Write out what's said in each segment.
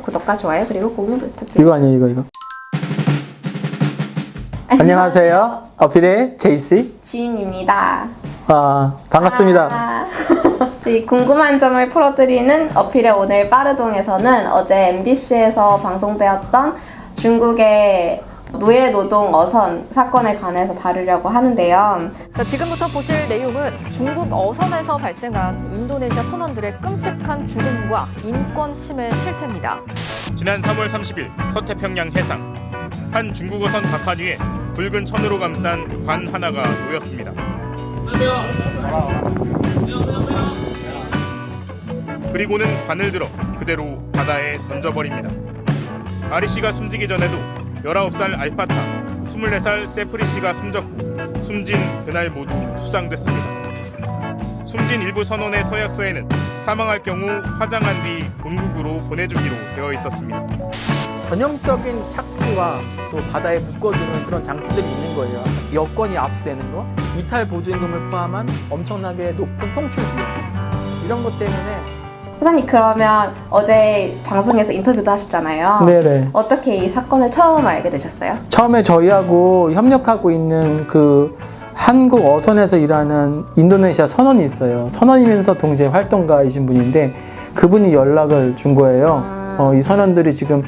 구독과 좋아요 그리고 공유 부탁드립니다. 이거 아니에요, 이거. 안녕하세요. 어필의 제이씨. 지인입니다. 반갑습니다. 저희 궁금한 점을 풀어드리는 어필의 오늘 빠르동에서는 어제 MBC에서 방송되었던 중국의 노예노동 어선 사건에 관해서 다루려고 하는데요. 자, 지금부터 보실 내용은 중국 어선에서 발생한 인도네시아 선원들의 끔찍한 죽음과 인권 침해 실태입니다. 지난 3월 30일 서태평양 해상 한 중국 어선 갑판 위에 붉은 천으로 감싼 관 하나가 놓였습니다. 그리고는 관을 들어 그대로 바다에 던져버립니다. 아리 씨가 숨지기 전에도 19살 알파타, 24살 세프리 씨가 숨졌고 숨진 그날 모두 수장됐습니다. 숨진 일부 선원의 서약서에는 사망할 경우 화장한 뒤 본국으로 보내주기로 되어 있었습니다. 전형적인 착취와 또 바다에 묶어두는 그런 장치들이 있는 거예요. 여권이 압수되는 거, 이탈 보증금을 포함한 엄청나게 높은 송출 비용, 이런 것 때문에. 회장님, 그러면 어제 방송에서 인터뷰도 하셨잖아요. 네네. 어떻게 이 사건을 처음 알게 되셨어요? 처음에 저희하고 협력하고 있는 그 한국 어선에서 일하는 인도네시아 선원이 있어요. 선원이면서 동시에 활동가이신 분인데 그분이 연락을 준 거예요. 이 선원들이 지금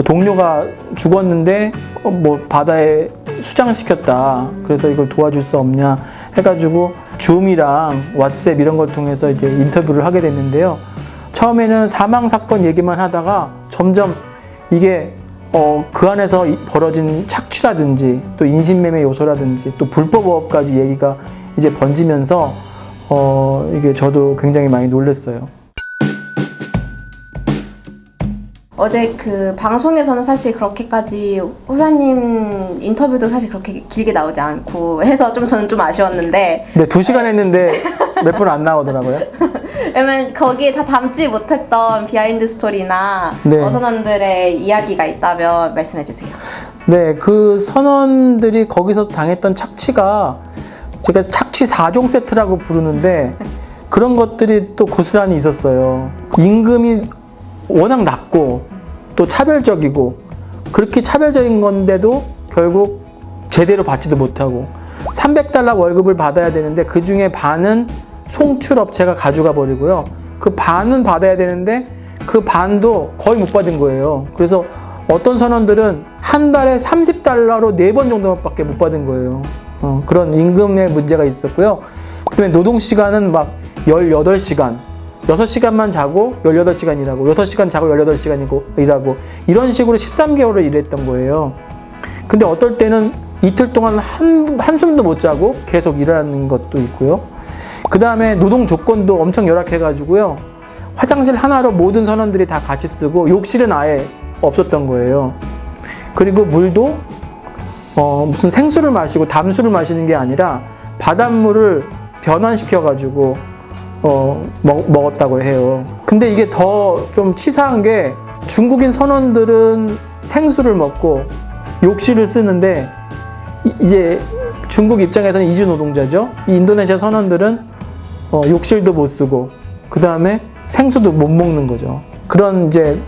동료가 죽었는데 뭐 바다에 수장시켰다. 그래서 이걸 도와줄 수 없냐 해가지고 줌이랑 왓츠앱 이런 걸 통해서 이제 인터뷰를 하게 됐는데요. 처음에는 사망 사건 얘기만 하다가 점점 이게 그 안에서 벌어진 착취라든지 또 인신매매 요소라든지 또 불법업까지 얘기가 이제 번지면서 이게 저도 굉장히 많이 놀랐어요. 어제 그 방송에서는 사실 그렇게까지 호사님 인터뷰도 사실 그렇게 길게 나오지 않고 해서 저는 좀 아쉬웠는데. 네, 2시간 했는데 몇 분 안 나오더라고요. 왜냐면 거기에 다 담지 못했던 비하인드 스토리나 네. 어선원들의 이야기가 있다면 말씀해 주세요. 네, 그 선원들이 거기서 당했던 착취가 제가 착취 4종 세트라고 부르는데 그런 것들이 또 고스란히 있었어요. 임금이 워낙 낮고 또 차별적이고 그렇게 차별적인 건데도 결국 제대로 받지도 못하고 300달러 월급을 받아야 되는데 그 중에 반은 송출업체가 가져가 버리고요. 그 반은 받아야 되는데 그 반도 거의 못 받은 거예요. 그래서 어떤 선원들은 한 달에 30달러로 4번 정도밖에 못 받은 거예요. 그런 임금의 문제가 있었고요. 그 다음에 노동시간은 막 18시간 6시간만 자고 18시간 일하고 6시간 자고 18시간 일하고 이런 식으로 13개월을 일했던 거예요. 근데 어떨 때는 이틀 동안 한숨도 못 자고 계속 일하는 것도 있고요. 그 다음에 노동 조건도 엄청 열악해가지고요. 화장실 하나로 모든 선원들이 다 같이 쓰고 욕실은 아예 없었던 거예요. 그리고 물도 무슨 생수를 마시고 담수를 마시는 게 아니라 바닷물을 변환시켜가지고 먹었다고 해요. 근데 이게 더 좀 치사한 게 중국인 선원들은 생수를 먹고 욕실을 쓰는데 이제 중국 입장에서는 이주 노동자죠. 이 인도네시아 선원들은 욕실도 못 쓰고 그 다음에 생수도 못 먹는 거죠. 그런 이제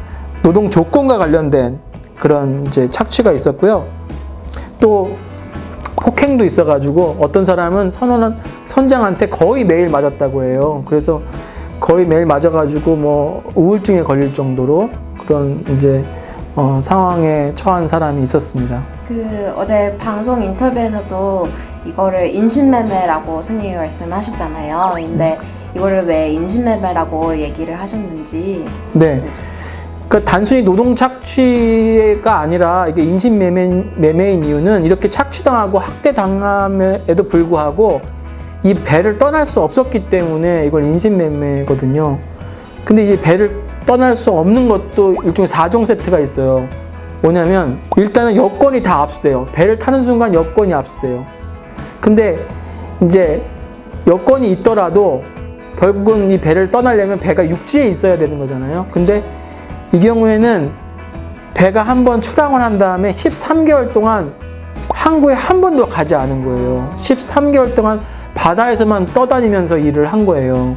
노동 조건과 관련된 그런 이제 착취가 있었고요. 또 폭행도 있어가지고 어떤 사람은 선장한테 거의 매일 맞았다고 해요. 그래서 거의 매일 맞아가지고 뭐 우울증에 걸릴 정도로 그런 이제 상황에 처한 사람이 있었습니다. 그 어제 방송 인터뷰에서도 이거를 인신매매라고 선생님이 말씀하셨잖아요. 근데 이거를 왜 인신매매라고 얘기를 하셨는지 말씀해 주세요. 그러니까 단순히 노동 착취가 아니라 이게 인신매매인 이유는 이렇게 착취당하고 학대당함에도 불구하고 이 배를 떠날 수 없었기 때문에 이걸 인신매매거든요. 근데 이 배를 떠날 수 없는 것도 일종의 4종 세트가 있어요. 뭐냐면 일단은 여권이 다 압수돼요. 배를 타는 순간 여권이 압수돼요. 근데 이제 여권이 있더라도 결국은 이 배를 떠나려면 배가 육지에 있어야 되는 거잖아요. 근데 이 경우에는 배가 한번 출항을 한 다음에 13개월 동안 항구에 한 번도 가지 않은 거예요. 13개월 동안 바다에서만 떠다니면서 일을 한 거예요.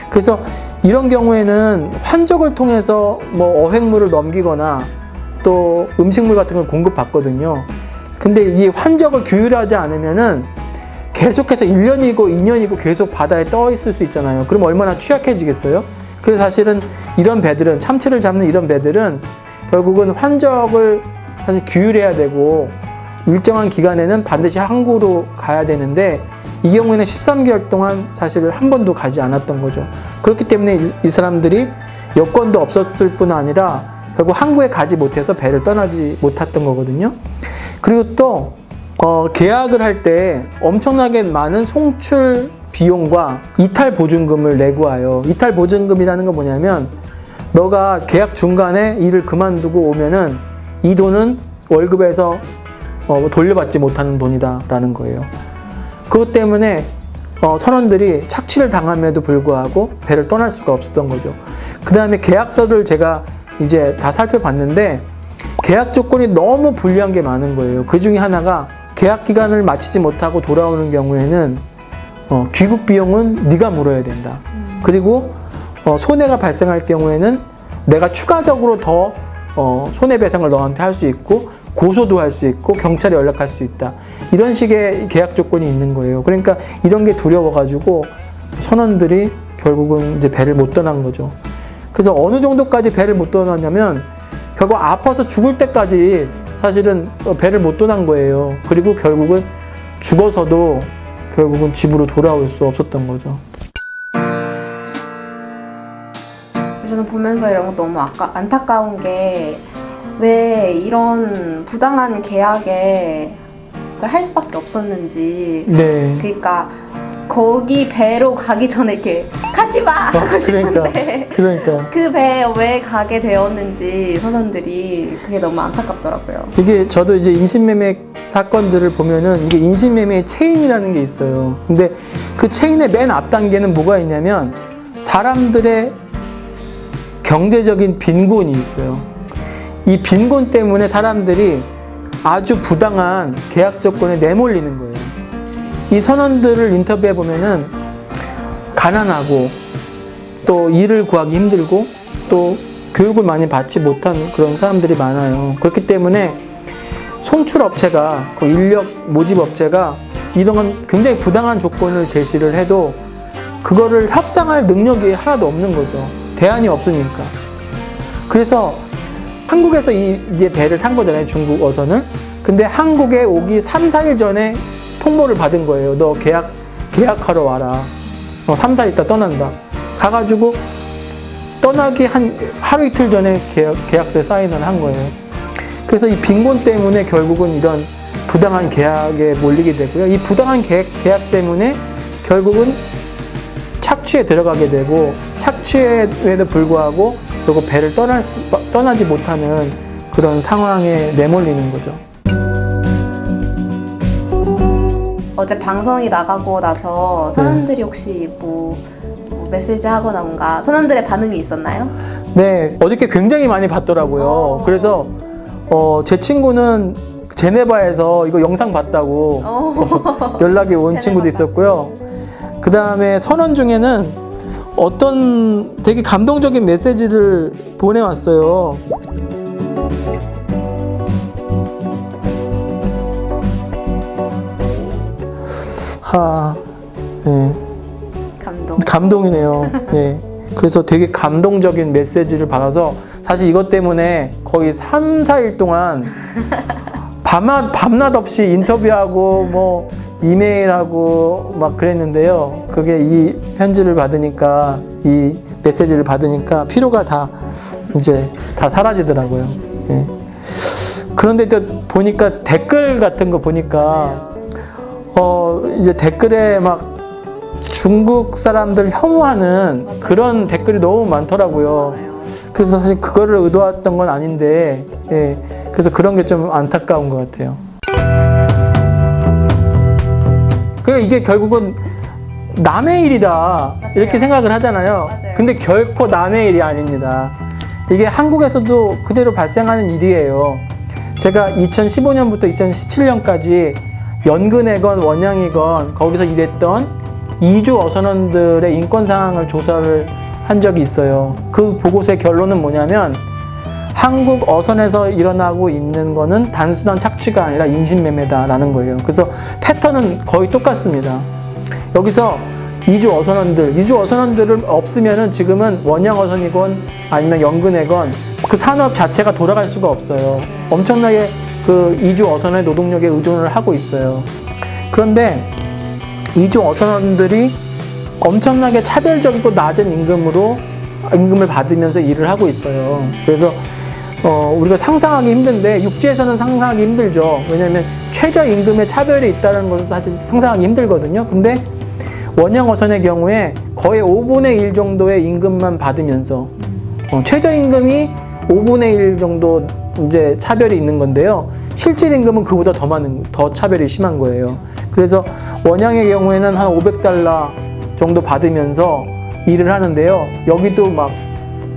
그래서 이런 경우에는 환적을 통해서 뭐 어획물을 넘기거나 또 음식물 같은 걸 공급받거든요. 근데 이 환적을 규율하지 않으면은 계속해서 1년이고 2년이고 계속 바다에 떠 있을 수 있잖아요. 그럼 얼마나 취약해지겠어요? 그래서 사실은 이런 배들은, 참치를 잡는 이런 배들은 결국은 환적을 사실 규율해야 되고 일정한 기간에는 반드시 항구로 가야 되는데 이 경우에는 13개월 동안 사실 한 번도 가지 않았던 거죠. 그렇기 때문에 이 사람들이 여권도 없었을 뿐 아니라 결국 항구에 가지 못해서 배를 떠나지 못했던 거거든요. 그리고 또 계약을 할 때 엄청나게 많은 송출 비용과 이탈 보증금을 내고 와요. 이탈 보증금이라는 건 뭐냐면 너가 계약 중간에 일을 그만두고 오면은 이 돈은 월급에서 돌려받지 못하는 돈이다 라는 거예요. 그것 때문에 선원들이 착취를 당함에도 불구하고 배를 떠날 수가 없었던 거죠. 그 다음에 계약서를 제가 이제 다 살펴봤는데 계약 조건이 너무 불리한 게 많은 거예요. 그 중에 하나가 계약 기간을 마치지 못하고 돌아오는 경우에는 귀국 비용은 네가 물어야 된다. 그리고 손해가 발생할 경우에는 내가 추가적으로 더 손해배상을 너한테 할 수 있고 고소도 할 수 있고 경찰에 연락할 수 있다. 이런 식의 계약 조건이 있는 거예요. 그러니까 이런 게 두려워가지고 선원들이 결국은 이제 배를 못 떠난 거죠. 그래서 어느 정도까지 배를 못 떠났냐면 결국 아파서 죽을 때까지 사실은 배를 못 떠난 거예요. 그리고 결국은 죽어서도 결국은 집으로 돌아올 수 없었던 거죠. 저는 보면서 이런 거 너무 안타까운 게 왜 이런 부당한 계약에 할 수밖에 없었는지. 네. 그러니까 거기 배로 가기 전에 이렇게 가지 마 하고 싶은데 그러니까 그 배에 왜 가게 되었는지 선원들이 그게 너무 안타깝더라고요. 이게 저도 이제 인신매매 사건들을 보면은 이게 인신매매의 체인이라는 게 있어요. 근데 그 체인의 맨 앞 단계는 뭐가 있냐면 사람들의 경제적인 빈곤이 있어요. 이 빈곤 때문에 사람들이 아주 부당한 계약 조건에 내몰리는 거예요. 이 선원들을 인터뷰해 보면은 가난하고 또 일을 구하기 힘들고 또 교육을 많이 받지 못한 그런 사람들이 많아요. 그렇기 때문에 송출업체가, 그 인력 모집업체가 이런 굉장히 부당한 조건을 제시를 해도 그거를 협상할 능력이 하나도 없는 거죠. 대안이 없으니까. 그래서 한국에서 이제 배를 탄 거잖아요, 중국 어선을. 근데 한국에 오기 3, 4일 전에 통보를 받은 거예요. 너 계약하러 와라. 3, 4일 있다 떠난다. 가가지고 떠나기 한 하루 이틀 전에 계약서에 사인을 한 거예요. 그래서 이 빈곤 때문에 결국은 이런 부당한 계약에 몰리게 되고요. 이 부당한 계약 때문에 결국은 착취에 들어가게 되고 착취에도 불구하고 그리고 배를 떠나지 못하는 그런 상황에 내몰리는 거죠. 어제 방송이 나가고 나서 선원들이 혹시 뭐 메시지 하거나 뭔가 선원들의 반응이 있었나요? 네, 어저께 굉장히 많이 봤더라고요. 그래서 제 친구는 제네바에서 이거 영상 봤다고 연락이 온 친구도 있었고요. 그 다음에 선원 중에는 어떤 되게 감동적인 메시지를 보내왔어요. 네. 감동이네요. 네. 그래서 되게 감동적인 메시지를 받아서 사실 이것 때문에 거의 3, 4일 동안 밤낮 없이 인터뷰하고 뭐 이메일하고 막 그랬는데요. 그게 이 편지를 받으니까, 이 메시지를 받으니까 피로가 다 이제 다 사라지더라고요. 네. 그런데 또 보니까 댓글 같은 거 보니까 이제 댓글에 막 중국 사람들 혐오하는 그런 댓글이 너무 많더라고요. 그래서 사실 그거를 의도했던 건 아닌데, 예. 그래서 그런 게 좀 안타까운 것 같아요. 그러니까 이게 결국은 남의 일이다. 맞아요. 이렇게 생각을 하잖아요. 맞아요. 근데 결코 남의 일이 아닙니다. 이게 한국에서도 그대로 발생하는 일이에요. 제가 2015년부터 2017년까지 연근이건 원양이건 거기서 일했던 이주 어선원들의 인권 상황을 조사를 한 적이 있어요. 그 보고서의 결론은 뭐냐면 한국 어선에서 일어나고 있는 거는 단순한 착취가 아니라 인신매매다라는 거예요. 그래서 패턴은 거의 똑같습니다. 여기서 이주 어선원들을 없으면은 지금은 원양 어선이건 아니면 연근해건 그 산업 자체가 돌아갈 수가 없어요. 엄청나게 그 이주 어선의 노동력에 의존을 하고 있어요. 그런데 이주 어선원들이 엄청나게 차별적이고 낮은 임금을 받으면서 일을 하고 있어요. 그래서 우리가 상상하기 힘든데 육지에서는 상상하기 힘들죠. 왜냐하면 최저임금의 차별이 있다는 것은 사실 상상하기 힘들거든요. 근데 원양어선의 경우에 거의 5분의 1 정도의 임금만 받으면서 최저임금이 5분의 1 정도 이제 차별이 있는 건데요. 실질 임금은 그보다 더 차별이 심한 거예요. 그래서 원양의 경우에는 한 500달러 정도 받으면서 일을 하는데요. 여기도 막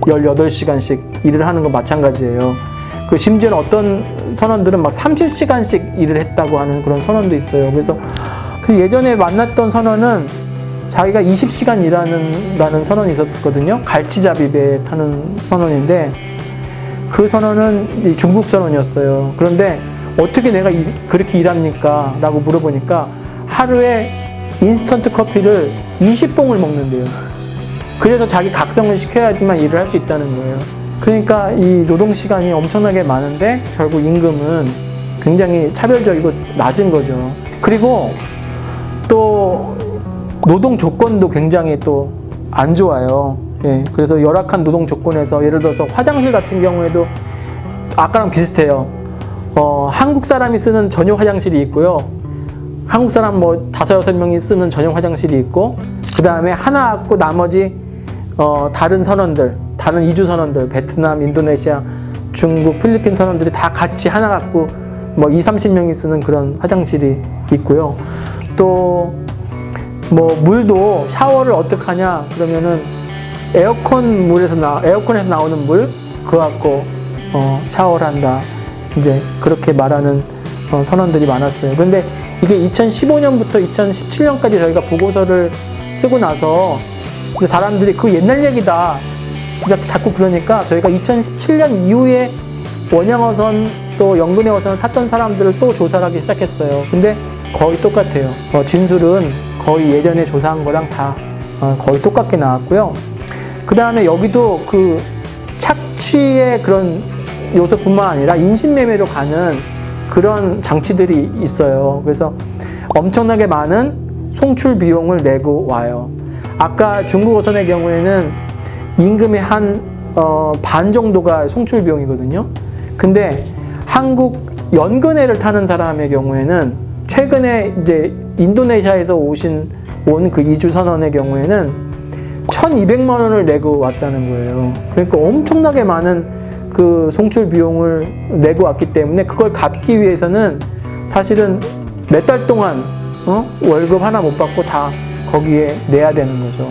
18시간씩 일을 하는 건 마찬가지예요. 그 심지어는 어떤 선원들은 막 30시간씩 일을 했다고 하는 그런 선원도 있어요. 그래서 그 예전에 만났던 선원은 자기가 20시간 일하는 선원이 있었거든요. 갈치잡이 배에 타는 선원인데 그 선원은 중국 선원이었어요. 그런데 어떻게 내가 그렇게 일합니까? 라고 물어보니까 하루에 인스턴트 커피를 20봉을 먹는데요. 그래서 자기 각성을 시켜야지만 일을 할 수 있다는 거예요. 그러니까 이 노동시간이 엄청나게 많은데 결국 임금은 굉장히 차별적이고 낮은 거죠. 그리고 또 노동 조건도 굉장히 또 안 좋아요. 예, 그래서 열악한 노동 조건에서 예를 들어서 화장실 같은 경우에도 아까랑 비슷해요. 한국 사람이 쓰는 전용 화장실이 있고요. 한국 사람 뭐 5-6명이 쓰는 전용 화장실이 있고 그 다음에 하나 갖고 나머지 다른 선원들, 다른 이주 선원들, 베트남, 인도네시아, 중국, 필리핀 선원들이 다 같이 하나 갖고 뭐 20-30명이 쓰는 그런 화장실이 있고요. 또 뭐 물도 샤워를 어떻게 하냐 그러면은 에어컨에서 나오는 물 그거 갖고 샤워를 한다. 이제 그렇게 말하는 선원들이 많았어요. 근데 이게 2015년부터 2017년까지 저희가 보고서를 쓰고 나서 이제 사람들이 그 옛날 얘기다 자꾸 그러니까 저희가 2017년 이후에 원양어선 또 연근해 어선을 탔던 사람들을 또 조사를 하기 시작했어요. 근데 거의 똑같아요. 진술은 거의 예전에 조사한 거랑 다 거의 똑같게 나왔고요. 그 다음에 여기도 그 착취의 그런 요소뿐만 아니라 인신매매로 가는 그런 장치들이 있어요. 그래서 엄청나게 많은 송출 비용을 내고 와요. 아까 중국 어선의 경우에는 임금의 한 반 정도가 송출 비용이거든요. 근데 한국 연근해를 타는 사람의 경우에는 최근에 이제 인도네시아에서 온 그 이주 선원의 경우에는 1,200만 원을 내고 왔다는 거예요. 그러니까 엄청나게 많은 그 송출 비용을 내고 왔기 때문에 그걸 갚기 위해서는 사실은 몇 달 동안 월급 하나 못 받고 다 거기에 내야 되는 거죠.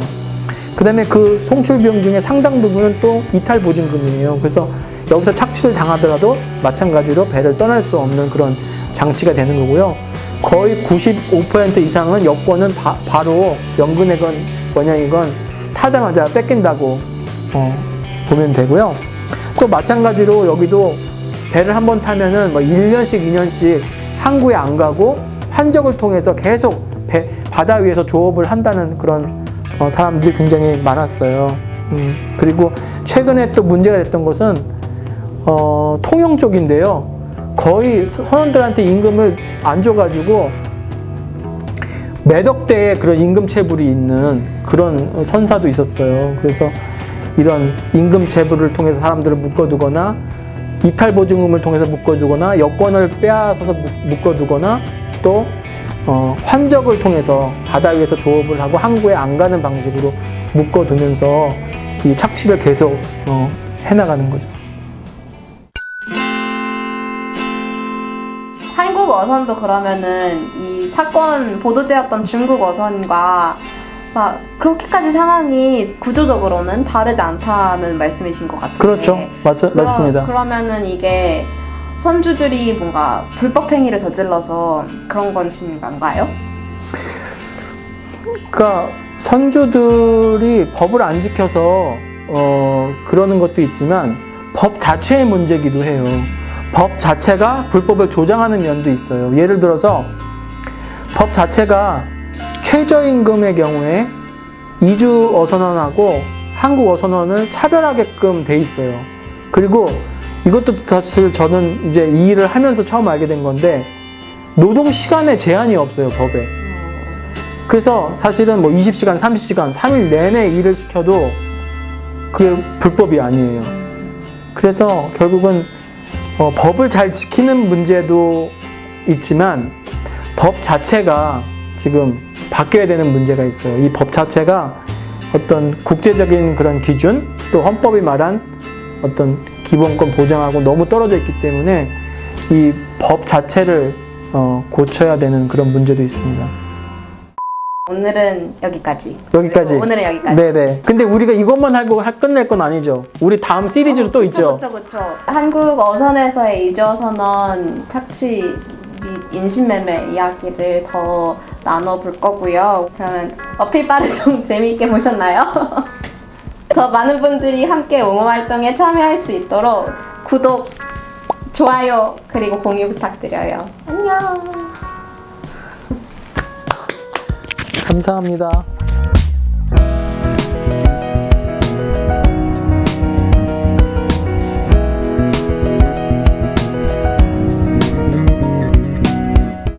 그 다음에 그 송출 비용 중에 상당 부분은 또 이탈 보증금이에요. 그래서 여기서 착취를 당하더라도 마찬가지로 배를 떠날 수 없는 그런 장치가 되는 거고요. 거의 95% 이상은 여권은 바로 연근해건 원양이건 타자마자 뺏긴다고 보면 되고요. 또 마찬가지로 여기도 배를 한번 타면은 뭐 1년씩 2년씩 항구에 안 가고 환적을 통해서 계속 바다 위에서 조업을 한다는 그런 사람들이 굉장히 많았어요. 그리고 최근에 또 문제가 됐던 것은 통영 쪽인데요. 거의 선원들한테 임금을 안 줘가지고 몇억 대의 그런 임금 체불이 있는 그런 선사도 있었어요. 그래서 이런 임금 체불을 통해서 사람들을 묶어두거나 이탈 보증금을 통해서 묶어두거나 여권을 빼앗아서 묶어두거나 또 환적을 통해서 바다 위에서 조업을 하고 항구에 안 가는 방식으로 묶어두면서 이 착취를 계속 해나가는 거죠. 한국 어선도 그러면은 이 사건 보도되었던 중국 어선과 막 그렇게까지 상황이 구조적으로는 다르지 않다는 말씀이신 것 같은데. 그렇죠. 맞습니다. 그러면은 이게 선주들이 뭔가 불법 행위를 저질러서 그런 것인가요? 그러니까 선조들이 법을 안 지켜서 그러는 것도 있지만 법 자체의 문제기도 해요. 법 자체가 불법을 조장하는 면도 있어요. 예를 들어서 법 자체가 최저임금의 경우에 이주 어선원하고 한국 어선원을 차별하게끔 돼 있어요. 그리고 이것도 사실 저는 이제 이 일을 하면서 처음 알게 된 건데 노동 시간에 제한이 없어요, 법에. 그래서 사실은 뭐 20시간, 30시간, 3일 내내 일을 시켜도 그게 불법이 아니에요. 그래서 결국은 법을 잘 지키는 문제도 있지만 법 자체가 지금 바뀌어야 되는 문제가 있어요. 이 법 자체가 어떤 국제적인 그런 기준, 또 헌법이 말한 어떤 기본권 보장하고 너무 떨어져 있기 때문에 이 법 자체를 고쳐야 되는 그런 문제도 있습니다. 오늘은 여기까지. 여기까지. 오늘은 여기까지. 네네. 근데 우리가 이것만 하고 끝낼 건 아니죠. 우리 다음 시리즈로 또 있죠. 그렇죠. 한국 어선에서의 이주어선원 착취 및 인신매매 이야기를 더 나눠볼 거고요. 그러면 어필 빠르송 재미있게 보셨나요? 더 많은 분들이 함께 옹호활동에 참여할 수 있도록 구독, 좋아요, 그리고 공유 부탁드려요. 안녕. 감사합니다.